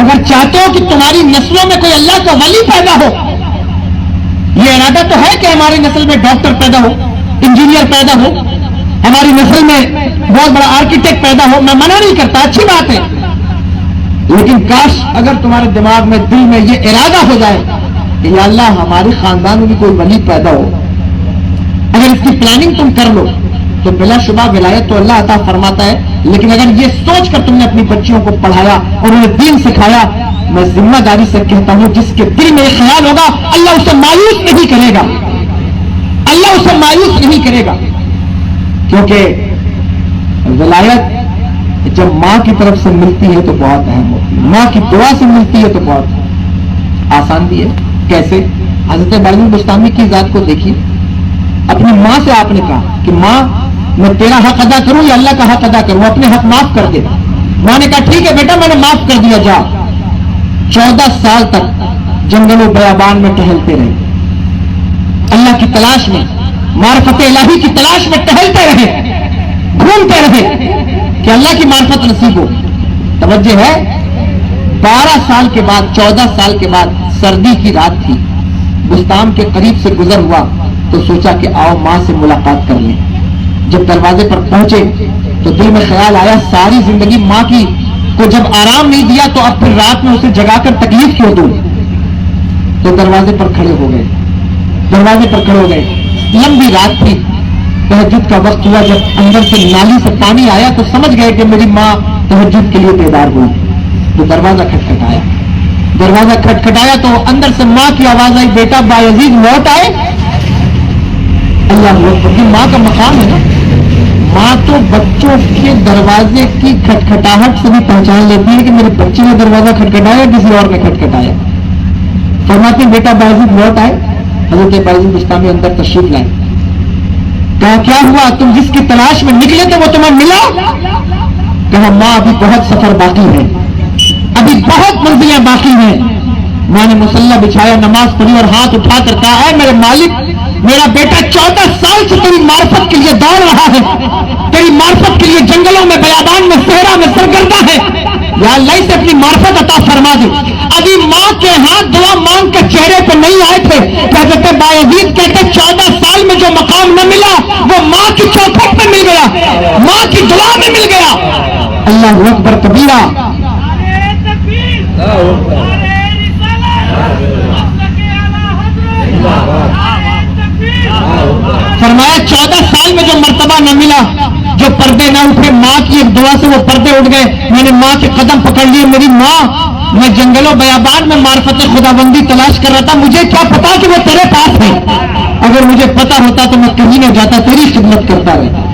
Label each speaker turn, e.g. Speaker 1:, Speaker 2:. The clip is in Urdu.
Speaker 1: اگر چاہتے ہو کہ تمہاری نسلوں میں کوئی اللہ کا ولی پیدا ہو، یہ ارادہ تو ہے کہ ہماری نسل میں ڈاکٹر پیدا ہو، انجینئر پیدا ہو، ہماری نسل میں بہت بڑا آرکیٹیکٹ پیدا ہو، میں منع نہیں کرتا، اچھی بات ہے، لیکن کاش اگر تمہارے دماغ میں دل میں یہ ارادہ ہو جائے کہ یا اللہ ہمارے خاندان میں بھی کوئی ولی پیدا ہو، اگر اس کی پلاننگ تم کر لو تو بلا شبہ ولایت تو اللہ عطا فرماتا ہے. لیکن اگر یہ سوچ کر تم نے اپنی بچیوں کو پڑھایا اور انہیں دین سکھایا، میں ذمہ داری سے کہتا ہوں جس کے دل میں یہ خیال ہوگا اللہ اسے مایوس نہیں کرے گا، اللہ اسے مایوس نہیں کرے گا. کیونکہ ولایت جب ماں کی طرف سے ملتی ہے تو بہت اہم ہوتی ہے، ماں کی دعا سے ملتی ہے تو بہت آسان بھی ہے. کیسے؟ حضرت بائزید بستامی کی ذات کو دیکھیے، اپنی ماں سے آپ نے کہا کہ ماں میں تیرا حق ادا کروں یا اللہ کا حق ادا کروں، اپنے حق معاف کر دے. ماں نے کہا ٹھیک ہے بیٹا میں نے معاف کر دیا، جا. 14 سال تک جنگل و بیابان میں ٹہلتے رہے، اللہ کی تلاش میں، معرفت الہی کی تلاش میں ٹہلتے رہے، گھومتے رہے کہ اللہ کی معرفت نصیب ہو. توجہ ہے، 12 سال کے بعد، 14 سال کے بعد سردی کی رات تھی، بستان کے قریب سے گزر ہوا تو سوچا کہ آؤ ماں سے ملاقات کر لیں. جب دروازے پر پہنچے تو دل میں خیال آیا ساری زندگی ماں کی کو جب آرام نہیں دیا تو اب پھر رات میں اسے جگا کر تکلیف کیوں دوں. تو دروازے پر کھڑے ہو گئے، دروازے پر کھڑے ہو گئے. لمبی رات تھی، تہجد کا وقت ہوا. جب اندر سے نالی سے پانی آیا تو سمجھ گئے کہ میری ماں تہجد کے لیے بیدار ہوئی. تو دروازہ کھٹکھٹایا، دروازہ کھٹکھٹایا تو اندر سے ماں کی آواز آئی، بیٹا بایزید لوٹ آئے. اللہ اکبر، ماں کا مقام ہے نا. ماں تو بچوں کے دروازے کی کھٹکھٹاہٹ سے بھی پہچان لیتی ہے کہ میرے بچے نے دروازہ کھٹکھٹایا، کسی اور نے کھٹکھٹایا. فرماتے ہیں بیٹا بایزید لوٹ آئے. حضرت بایزید بستامی اندر تشریف لائے. کہا کیا ہوا، تم جس کی تلاش میں نکلے تھے وہ تمہیں ملا؟ کہا ماں ابھی بہت سفر باقی ہے، ابھی بہت منزلیں باقی ہیں. میں نے مصلی بچھایا، نماز پڑھی اور ہاتھ اٹھا کر کہا اے میرے مالک، میرا بیٹا 14 سال سے تیری معرفت کے لیے دوڑ رہا ہے، تیری معرفت کے لیے جنگلوں میں، بیابان میں، صحرا میں سرگردہ ہے. یا اللہ سے اپنی معرفت عطا فرما دے. ابھی ماں کے ہاتھ دعا مانگ کے چہرے پہ نہیں آئے تھے کہ حضرت بایزید کہتے 14 سال میں جو مقام نہ ملا وہ ماں کی چوکھٹ میں مل گیا، ماں کی دعا میں مل گیا. اللہ اکبر کبیرہ. فرمایا 14 سال میں جو مرتبہ نہ ملا، جو پردے نہ اٹھے، ماں کی ایک دعا سے وہ پردے اٹھ گئے. میں نے ماں کے قدم پکڑ لیے. میری ماں، میں جنگلوں بیابان میں معرفت خداوندی تلاش کر رہا تھا، مجھے کیا پتا کہ وہ تیرے پاس ہے. اگر مجھے پتا ہوتا تو میں کہیں نہ جاتا، تیری خدمت کرتا رہتا.